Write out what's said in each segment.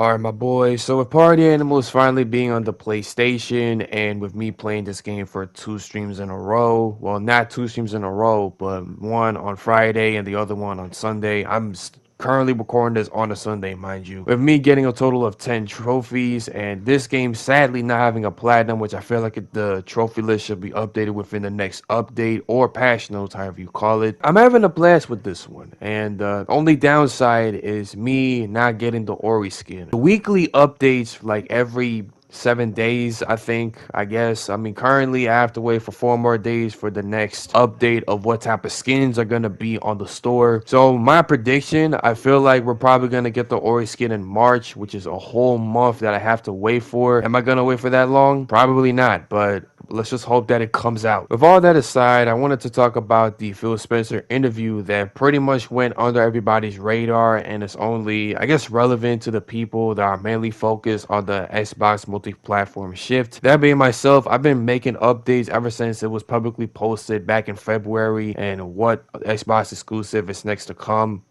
Alright, my boy. So with Party Animals finally being on the PlayStation and with me playing this game for 2 streams in a row, well, not 2 streams in a row, but one on Friday and the other one on Sunday. Currently recording this on a Sunday, mind you. With me getting a total of 10 trophies and this game sadly not having a platinum, which I feel like the trophy list should be updated within the next update or patch notes, however you call it. I'm having a blast with this one, and the only downside is me not getting the Ori skin. The weekly updates, like every 7 days, I guess. I mean, currently I have to wait for 4 more days for the next update of what type of skins are gonna be on the store. So my prediction, I feel like we're probably gonna get the Ori skin in March, which is a whole month that I have to wait for. Am I gonna wait for that long? Probably not, but let's just hope that it comes out. With all that aside, I wanted to talk about the Phil Spencer interview that pretty much went under everybody's radar and is only, I guess, relevant to the people that are mainly focused on the Xbox multi-platform shift. That being myself, I've been making updates ever since it was publicly posted back in February and what Xbox exclusive is next to come.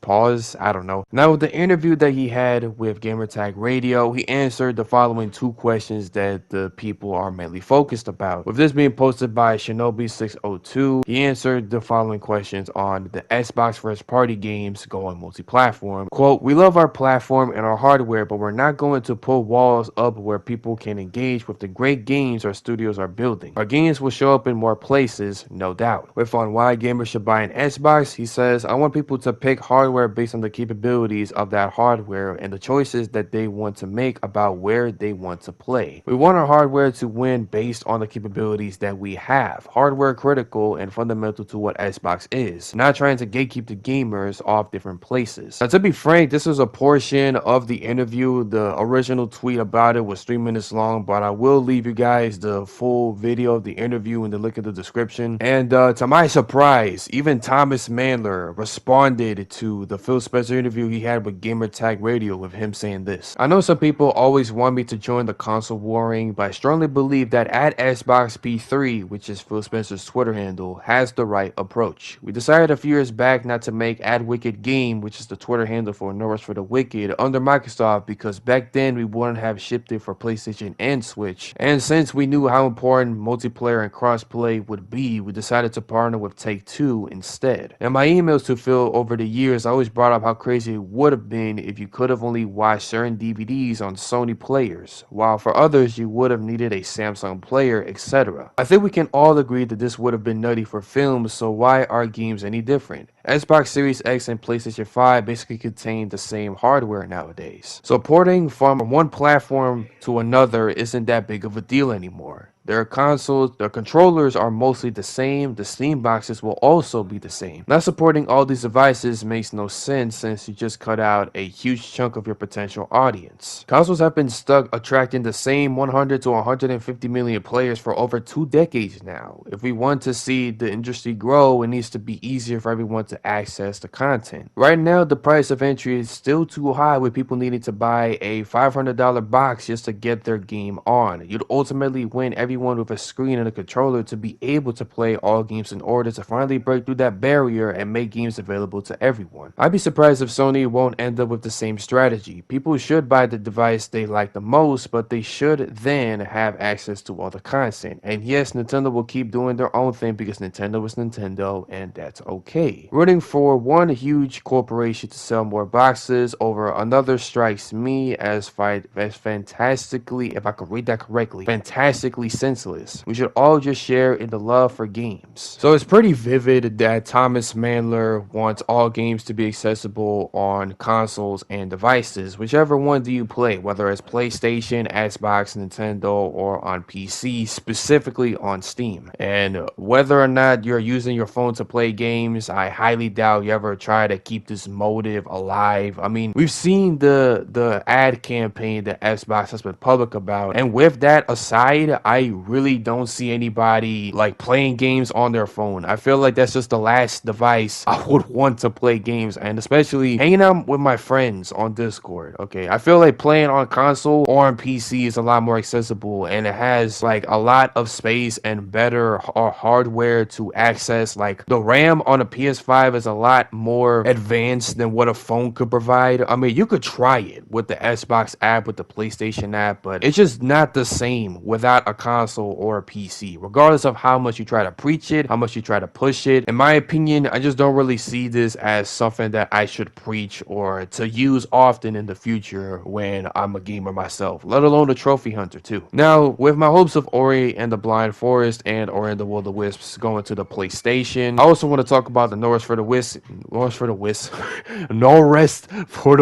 Pause. I don't know. Now, with the interview that he had with Gamertag Radio, he answered the following 2 questions that the people are mainly focused about. With this being posted by Shinobi602, he answered the following questions on the Xbox first party games going multi-platform. Quote, "We love our platform and our hardware, but we're not going to put walls up where people can engage with the great games our studios are building. Our games will show up in more places, no doubt." With on why gamers should buy an Xbox, he says, "I want people to pick hardware based on the capabilities of that hardware and the choices that they want to make about where they want to play. We want our hardware to win based on the capabilities that we have. Hardware critical and fundamental to what Xbox is. Not trying to gatekeep the gamers off different places." Now, to be frank, this is a portion of the interview. The original tweet about it was 3 minutes long, but I will leave you guys the full video of the interview in the link in the description. And to my surprise, even Thomas Mandler responded to the Phil Spencer interview he had with Gamertag Radio with him saying this: "I know some people always want me to join the console warring, but I strongly believe that at Xbox P3, which is Phil Spencer's Twitter handle, has the right approach. We decided a few years back not to make @WickedGame, which is the Twitter handle for No Rest for the Wicked, under Microsoft because back then we wouldn't have shipped it for PlayStation and Switch. And since we knew how important multiplayer and crossplay would be, we decided to partner with Take-Two instead." In my emails to Phil over the years, I always brought up how crazy it would have been if you could have only watched certain DVDs on Sony players, while for others you would have needed a Samsung player, etc. I think we can all agree that this would have been nutty for films, so why are games any different? Xbox Series X and PlayStation 5 basically contain the same hardware nowadays. So porting from one platform to another isn't that big of a deal anymore. Their consoles, their controllers are mostly the same. The Steam boxes will also be the same. Not supporting all these devices makes no sense since you just cut out a huge chunk of your potential audience. Consoles have been stuck attracting the same 100 to 150 million players for over 2 decades now. If we want to see the industry grow, it needs to be easier for everyone to access the content. Right now, the price of entry is still too high with people needing to buy a $500 box just to get their game on. You'd ultimately win everyone with a screen and a controller to be able to play all games in order to finally break through that barrier and make games available to everyone. I'd be surprised if Sony won't end up with the same strategy. People should buy the device they like the most, but they should then have access to all the content. And yes, Nintendo will keep doing their own thing because Nintendo is Nintendo, and that's okay. Rooting for one huge corporation to sell more boxes over another strikes me as fantastically, if I could read that correctly, fantastically senseless. We should all just share in the love for games. So it's pretty vivid that Thomas Mandler wants all games to be accessible on consoles and devices, whichever one do you play, whether it's PlayStation, Xbox, Nintendo, or on PC, specifically on Steam. And whether or not you're using your phone to play games, I highly doubt you ever try to keep this motive alive. I mean, we've seen the ad campaign that Xbox has been public about, and with that aside, I really don't see anybody like playing games on their phone. I feel like that's just the last device I would want to play games, and especially hanging out with my friends on Discord. Okay, I feel like playing on console or on PC is a lot more accessible, and it has like a lot of space and better hardware to access. Like the RAM on a PS5 is a lot more advanced than what a phone could provide. I mean, you could try it with the Xbox app, with the PlayStation app, but it's just not the same without a console or a PC. Regardless of how much you try to preach it, how much you try to push it, in my opinion, I just don't really see this as something that I should preach or to use often in the future when I'm a gamer myself, let alone a trophy hunter too. Now, with my hopes of Ori and the Blind Forest and Ori and the Will of the Wisps going to the PlayStation, I also want to talk about the No Rest for the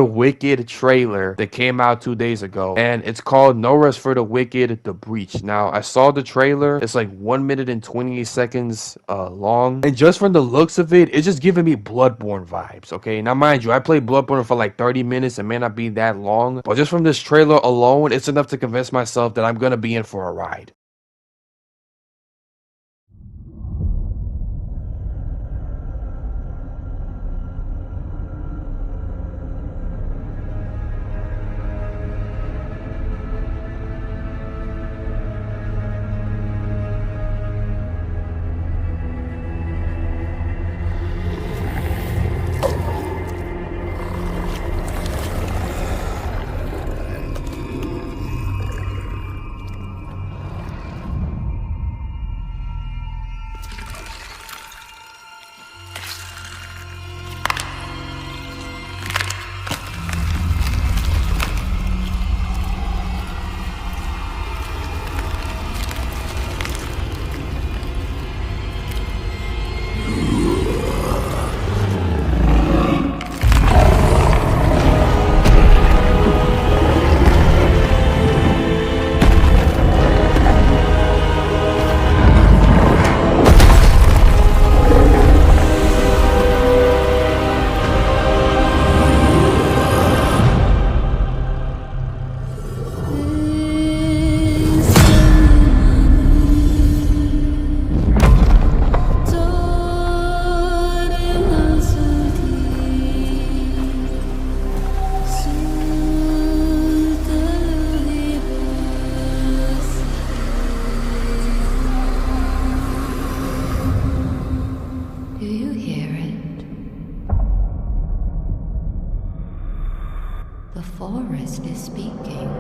Wicked trailer that came out 2 days ago, and it's called No Rest for the Wicked: The Breach. Now, I saw the trailer. It's like 1 minute and 28 seconds long, and just from the looks of it, it's just giving me Bloodborne vibes. Okay, now mind you, I played Bloodborne for like 30 minutes. It may not be that long, but just from this trailer alone, it's enough to convince myself that I'm gonna be in for a ride. Do you hear it? The forest is speaking.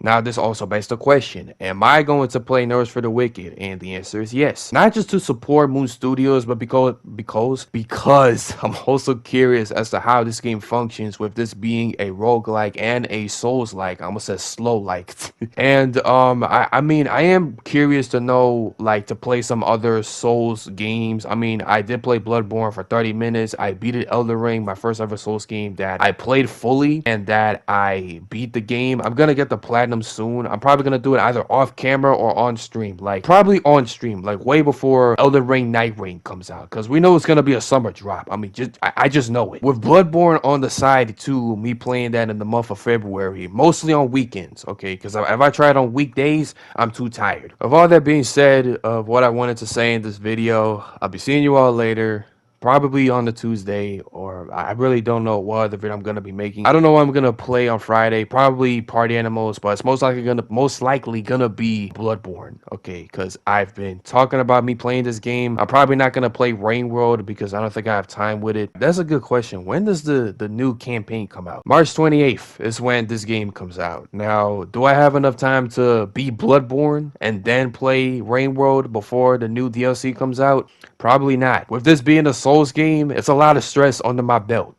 Now, this also begs the question, am I going to play Nerves for the Wicked? And the answer is yes. Not just to support Moon Studios, but because I'm also curious as to how this game functions, with this being a roguelike and a Souls-like. I almost said slow-like. And I mean, I am curious to know, like, to play some other Souls games. I mean, I did play Bloodborne for 30 minutes. I beat it Elden Ring, my first ever Souls game that I played fully and that I beat the game. I'm gonna get the platinum soon. I'm probably gonna do it either off camera or on stream. Like, probably on stream, like way before Elden Ring Night Ring comes out, because we know it's gonna be a summer drop. I mean, I just know it. With Bloodborne on the side too, me playing that in the month of February, mostly on weekends, okay? Because if I try it on weekdays, I'm too tired. Of all that being said, of what I wanted to say in this video, I'll be seeing you all later. Probably on the Tuesday, or I really don't know what other video I'm gonna be making. I don't know what I'm gonna play on Friday. Probably Party Animals, but it's most likely gonna be Bloodborne. Okay, because I've been talking about me playing this game. I'm probably not gonna play Rain World because I don't think I have time with it. That's a good question. When does the new campaign come out? March 28th is when this game comes out. Now, do I have enough time to beat Bloodborne and then play Rain World before the new DLC comes out? Probably not. With this being a Souls game, it's a lot of stress under my belt.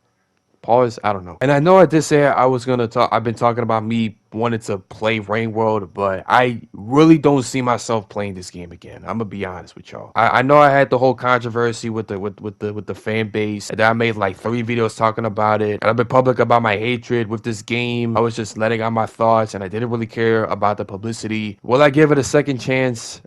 Pause. I don't know. And I know I did say I was gonna talk. I've been talking about me wanting to play Rain World, but I really don't see myself playing this game again. I'm gonna be honest with y'all. I know I had the whole controversy with the fan base, and I made like 3 videos talking about it, and I've been public about my hatred with this game. I was just letting out my thoughts, and I didn't really care about the publicity. Will I give it a second chance?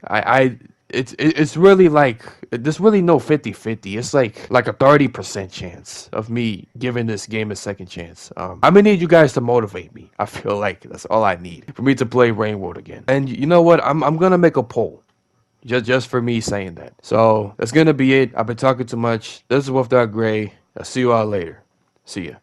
It's really like there's really no 50-50. It's like a 30% chance of me giving this game a second chance. I'm gonna need you guys to motivate me. I feel like that's all I need for me to play Rain World again. And you know what? I'm gonna make a poll. Just for me saying that. So that's gonna be it. I've been talking too much. This is Wolf Dog Gray. I'll see you all later. See ya.